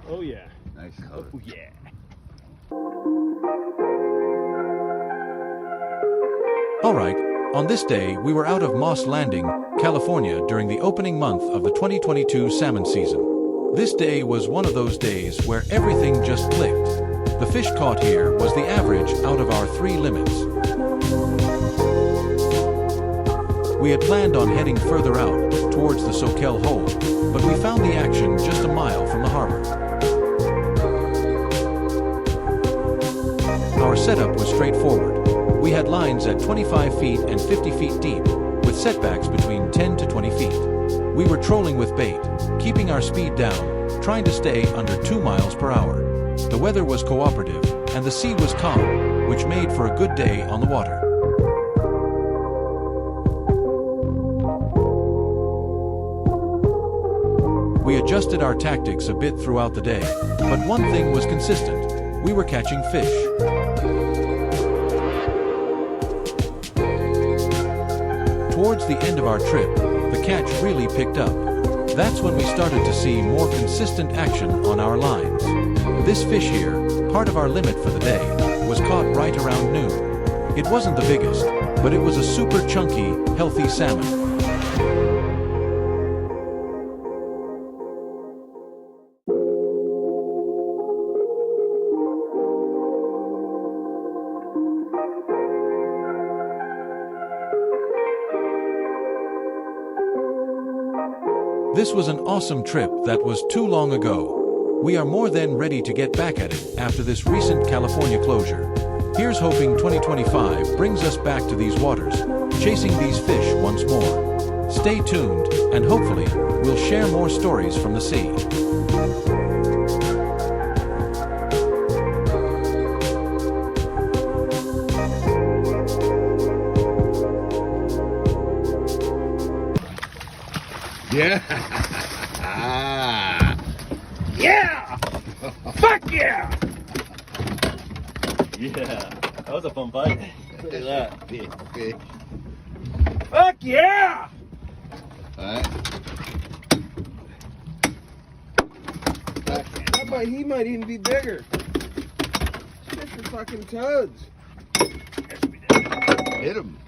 Oh yeah. Nice color. Oh yeah. All right, on this day, we were out of Moss Landing, California during the opening month of the 2022 salmon season. This day was one of those days where everything just clicked. The fish caught here was the average out of our 3 limits. We had planned on heading further out, towards the Soquel Hole, but we found the action just a mile from the harbor. Our setup was straightforward. We had lines at 25 feet and 50 feet deep, with setbacks between 10 to 20 feet. We were trolling with bait, keeping our speed down, trying to stay under 2 miles per hour. The weather was cooperative, and the sea was calm, which made for a good day on the water. We adjusted our tactics a bit throughout the day, but one thing was consistent: we were catching fish. Towards the end of our trip, the catch really picked up. That's when we started to see more consistent action on our lines. This fish here, part of our limit for the day, was caught right around noon. It wasn't the biggest, but it was a super chunky, healthy salmon. This was an awesome trip that was too long ago. We are more than ready to get back at it after this recent California closure. Here's hoping 2025 brings us back to these waters, chasing these fish once more. Stay tuned, and hopefully, we'll share more stories from the sea. Yeah. Yeah! Fuck yeah! Yeah, that was a fun fight. Look at that. Big fish. Fuck yeah! Alright. He might even be bigger. Fish are fucking toads. Hit him.